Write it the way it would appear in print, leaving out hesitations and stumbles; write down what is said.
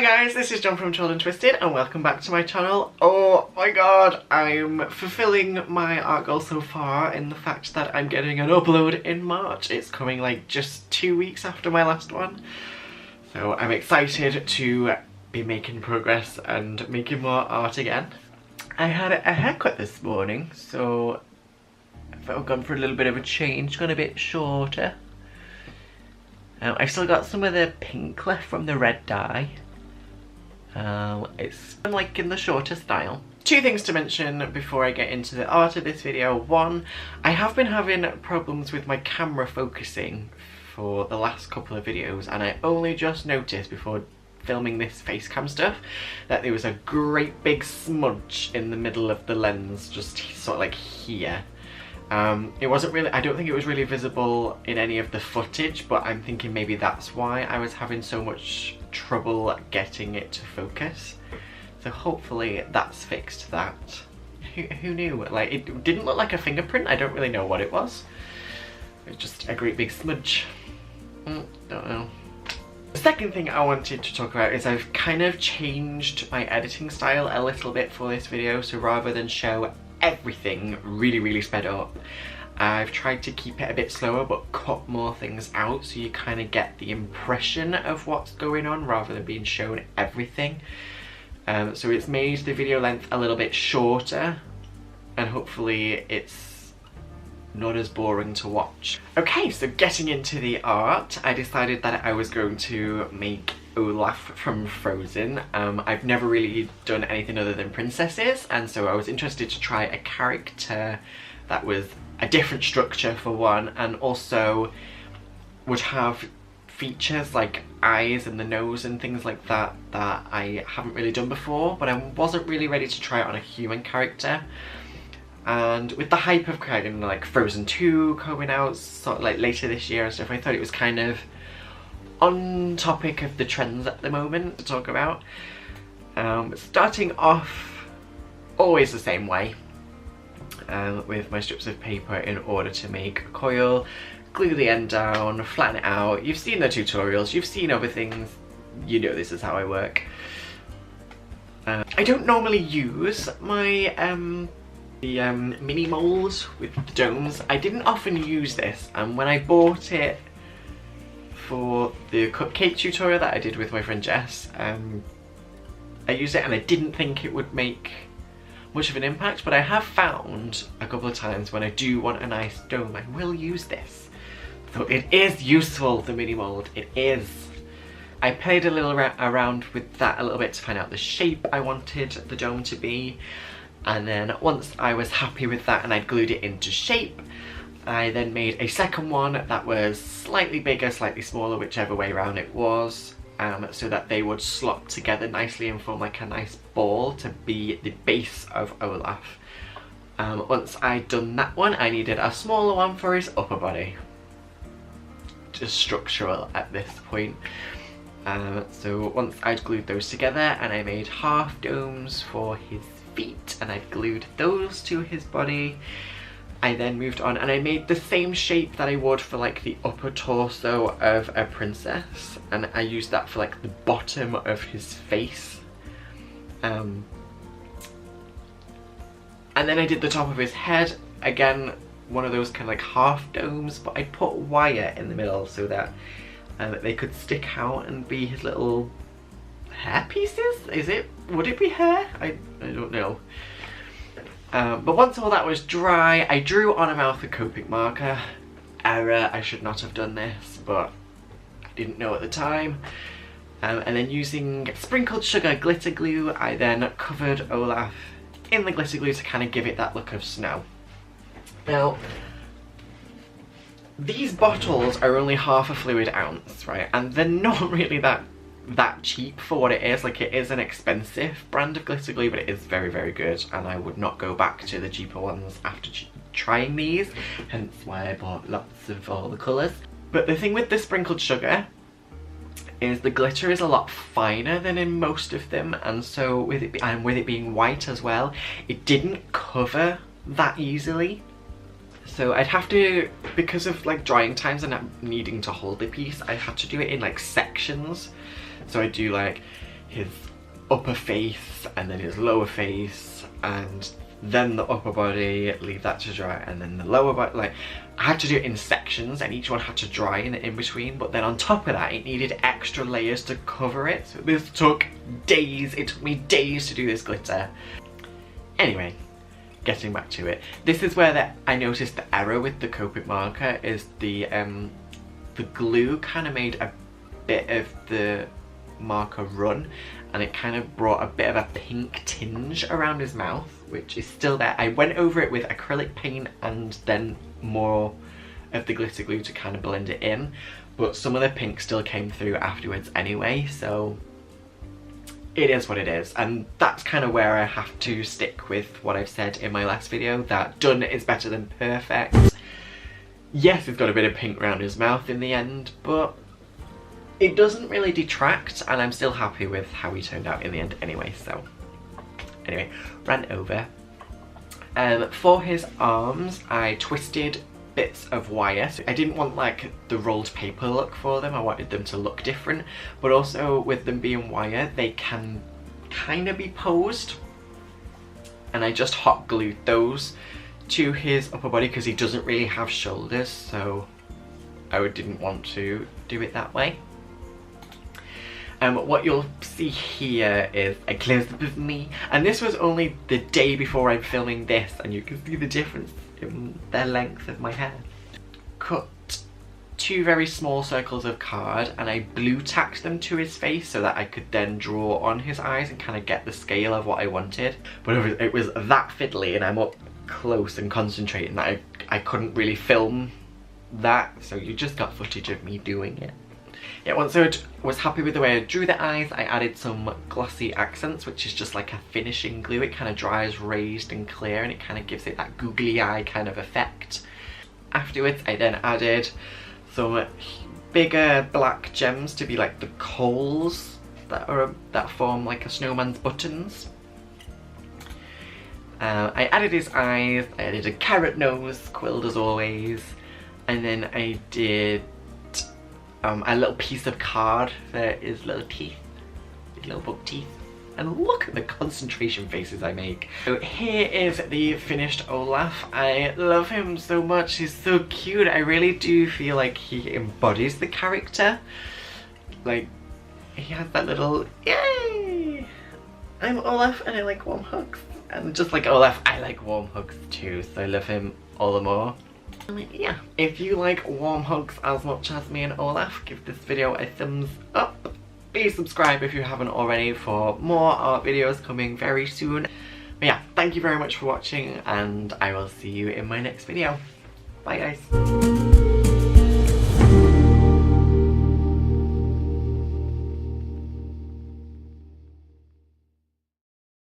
Hi guys, this is John from Untitled Twisted and welcome back to my channel. Oh my god, I'm fulfilling my art goal so far in the fact that I'm getting an upload in March. It's coming like just 2 weeks after my last one. So I'm excited to be making progress and making more art again. I had a haircut this morning, so I've gone for a little bit of a change, gone a bit shorter. I've still got some of the pink left from the red dye. It's like in the shorter style. Two things to mention before I get into the art of this video. One, I have been having problems with my camera focusing for the last couple of videos, and I only just noticed before filming this face cam stuff that there was a great big smudge in the middle of the lens, just sort of like here. It wasn't really, I don't think it was really visible in any of the footage, but I'm thinking maybe that's why I was having so much trouble getting it to focus. So hopefully that's fixed that. Who knew? Like, it didn't look like a fingerprint, I don't really know what it was. It was just a great big smudge. Don't know. The second thing I wanted to talk about is I've kind of changed my editing style a little bit for this video, so rather than show everything really sped up, I've tried to keep it a bit slower but cut more things out so you kind of get the impression of what's going on rather than being shown everything. So it's made the video length a little bit shorter and hopefully it's not as boring to watch. Okay, so getting into the art, I decided that I was going to make Olaf from Frozen. I've never really done anything other than princesses, and so I was interested to try a character that was a different structure for one, and also would have features like eyes and the nose and things like that that I haven't really done before, but I wasn't really ready to try it on a human character. And with the hype of kind of like Frozen 2 coming out sort of like later this year and stuff, I thought it was kind of on topic of the trends at the moment to talk about. Starting off always the same way, with my strips of paper in order to make a coil, glue the end down, flatten it out. You've seen the tutorials, you've seen other things, you know this is how I work. I don't normally use my mini molds with the domes. I didn't often use this, and when I bought it for the cupcake tutorial that I did with my friend Jess, I used it and I didn't think it would make much of an impact, but I have found a couple of times when I do want a nice dome, I will use this. So it is useful, the mini mold, it is. I played a little around with that a little bit to find out the shape I wanted the dome to be, and then once I was happy with that and I'd glued it into shape, I then made a second one that was slightly bigger, slightly smaller, whichever way around it was, so that they would slot together nicely and form like a nice ball to be the base of Olaf. Once I'd done that one, I needed a smaller one for his upper body. Just structural at this point. So once I'd glued those together and I made half domes for his feet and I'd glued those to his body, I then moved on and I made the same shape that I would for like the upper torso of a princess, and I used that for like the bottom of his face. And then I did the top of his head, again one of those kind of like half domes, but I put wire in the middle so that they could stick out and be his little hair pieces? Would it be hair? I don't know. But once all that was dry, I drew on a mouth with Copic marker. Error, I should not have done this, but I didn't know at the time. And then using sprinkled sugar glitter glue, I then covered Olaf in the glitter glue to kind of give it that look of snow. Now, these bottles are only half a fluid ounce, right? And they're not really that cheap for what it is. Like, it is an expensive brand of glitter glue, but it is very good, and I would not go back to the cheaper ones after trying these, hence why I bought lots of all the colours. But the thing with the sprinkled sugar is the glitter is a lot finer than in most of them, and so with it being white as well, it didn't cover that easily. So I'd have to, because of like drying times and needing to hold the piece, I had to do it in like sections. So I do like his upper face and then his lower face and then the upper body, leave that to dry, and then the lower body. Like, I had to do it in sections and each one had to dry in between, but then on top of that it needed extra layers to cover it. So this took days. It took me days to do this glitter. Anyway, getting back to it, this is where I noticed the error with the Copic marker is the glue kind of made a bit of the marker run, and it kind of brought a bit of a pink tinge around his mouth, which is still there. I went over it with acrylic paint and then more of the glitter glue to kind of blend it in, but some of the pink still came through afterwards anyway, so it is what it is. And that's kind of where I have to stick with what I've said in my last video, that done is better than perfect. Yes, he's got a bit of pink around his mouth in the end, but it doesn't really detract, and I'm still happy with how he turned out in the end anyway. So anyway, ran over. For his arms, I twisted bits of wire. So I didn't want like the rolled paper look for them, I wanted them to look different, but also with them being wire, they can kind of be posed, and I just hot glued those to his upper body because he doesn't really have shoulders, so I didn't want to do it that way. What you'll see here is a close-up of me, and this was only the day before I'm filming this, and you can see the difference in the length of my hair. Cut 2 very small circles of card and I blue tacked them to his face so that I could then draw on his eyes and kind of get the scale of what I wanted. But it was that fiddly and I'm up close and concentrating that I couldn't really film that, so you just got footage of me doing it. Yeah, once I was happy with the way I drew the eyes, I added some glossy accents, which is just like a finishing glue. It kind of dries raised and clear and it kind of gives it that googly eye kind of effect. Afterwards, I then added some bigger black gems to be like the coals that form like a snowman's buttons. I added his eyes, I added a carrot nose, quilled as always, and then I did a little piece of card for his little teeth, his little bug teeth. And look at the concentration faces I make. So here is the finished Olaf. I love him so much, he's so cute. I really do feel like he embodies the character. Like, he has that little, yay! I'm Olaf and I like warm hugs. And just like Olaf, I like warm hugs too, so I love him all the more. Yeah, if you like warm hugs as much as me and Olaf, give this video a thumbs up. Please subscribe if you haven't already for more art videos coming very soon. But yeah, thank you very much for watching and I will see you in my next video. Bye guys.